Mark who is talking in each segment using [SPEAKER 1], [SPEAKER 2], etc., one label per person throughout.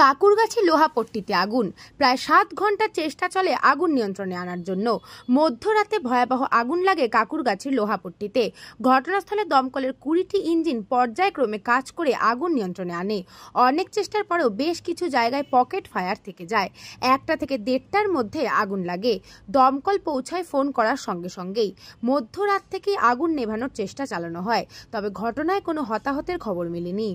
[SPEAKER 1] কাকুরগাছি লোহাপট্টিতে আগুন। প্রায় 7 ঘন্টা চেষ্টা চলে আগুন নিয়ন্ত্রণে আনার জন্য। মধ্যরাতে ভয়াবহ আগুন লাগে কাকুরগাছির লোহাপট্টিতে। ঘটনাস্থলে দমকলের 20টি ইঞ্জিন পর্যায়ক্রমে কাজ করে আগুন নিয়ন্ত্রণে আনে। অনেক চেষ্টার পরেও বেশ কিছু জায়গায় পকেট ফায়ার থেকে যায়। 1টা থেকে 1:30টার মধ্যে আগুন লাগে। দমকল পৌঁছায় ফোন করার সঙ্গে সঙ্গেই। মধ্যরাত থেকেই আগুন নেভানোর চেষ্টা চালানো হয়, তবে ঘটনায় কোনো হতাহতের খবর মেলেনি।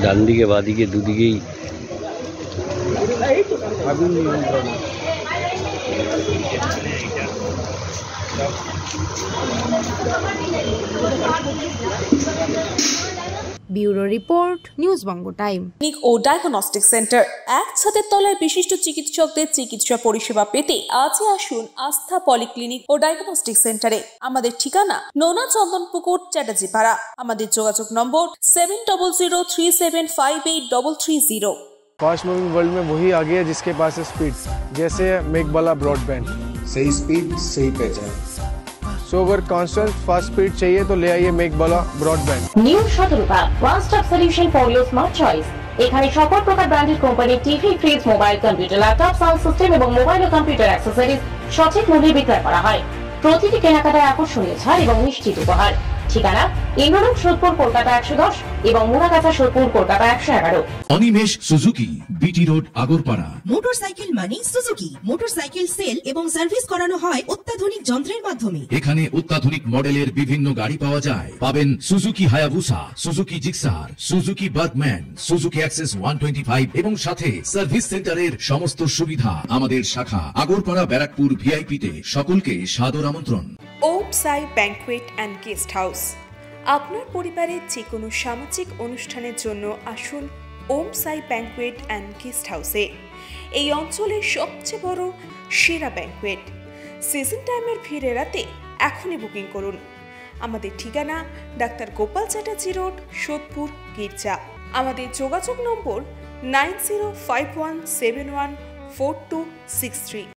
[SPEAKER 2] ডান দিকে বাদিকে দুদিকেই
[SPEAKER 3] আগুন নিয়ন্ত্রণ।
[SPEAKER 1] ব্যুরো রিপোর্ট, নিউজ বঙ্গ টাইম।
[SPEAKER 4] ক্লিনিক ও ডায়াগনস্টিক সেন্টার, এক ছাদের তলায় বিশিষ্ট চিকিৎসকদের চিকিৎসা পরিষেবা পেতে আজই আসুন আস্থা পলিক্লিনিক ও ডায়াগনস্টিক সেন্টারে। আমাদের ঠিকানা নোনা চন্দনপুকুর, চ্যাটার্জিপাড়া। আমাদের যোগাযোগ নম্বর 7003758330।
[SPEAKER 3] फास्ट मूविंग वर्ल्ड में वही आगे है जिसके पास है स्पीड, जैसे मेघबाला ब्रॉडबैंड।
[SPEAKER 5] सही स्पीड सही पहचान।
[SPEAKER 3] सो अगर कांस्टेंट फास्ट स्पीड चाहिए तो ले आइए Meghbala broadband.
[SPEAKER 6] New Shatarupa one stop solution for your smart choice. এখানে সকল প্রকার ব্র্যান্ডেড কোম্পানির TV, fridge, mobile, computer, laptop, sound system এবং মোবাইল ও কম্পিউটার অ্যাক্সেসরিজ সঠিক মূল্যে বিক্রয় করা হয়। প্রতিটি কেনাকাটায় আকর্ষণীয় ছাড় এবং নিশ্চিত উপহার। ঠিকানা ইন্দ্রলোক, সোদপুর, কলকাতা 110 এবং Muragachha, Sodepur, Kolkata 111।
[SPEAKER 7] Animesh Suzuki, BT road, Agarpara.
[SPEAKER 8] Motorcycle মানে সুজুকি। মোটরসাইকেল সেল এবং সার্ভিস করানো হয় অত্যাধুনিক যন্ত্রের মাধ্যমে।
[SPEAKER 7] এখানে অত্যাধুনিক মডেলের বিভিন্ন গাড়ি পাওয়া যায়। পাবেন Suzuki Hayabusa, Suzuki Gixxer, Suzuki Bergman, Suzuki access 125 এবং সাথে সার্ভিস সেন্টারের সমস্ত সুবিধা। আমাদের শাখা আগরপাড়া, ব্যারাকপুর ভিআইপি তে। সকলকে সাদর আমন্ত্রণ।
[SPEAKER 4] ওম সাই ব্যাংকুয়েট অ্যান্ড গেস্ট হাউস। আপনার পরিবারের যে কোনো সামাজিক অনুষ্ঠানের জন্য আসুন ওম সাই ব্যাংকুয়েট অ্যান্ড গেস্ট হাউসে। এই অঞ্চলের সবচেয়ে বড় সেরা ব্যাংকুয়েট। সিজন টাইমের ভিড় এড়াতে এখনই বুকিং করুন। আমাদের ঠিকানা ডাক্তার গোপাল চ্যাটার্জি রোড, সোদপুর, গির্জা। আমাদের যোগাযোগ নম্বর 9051714263।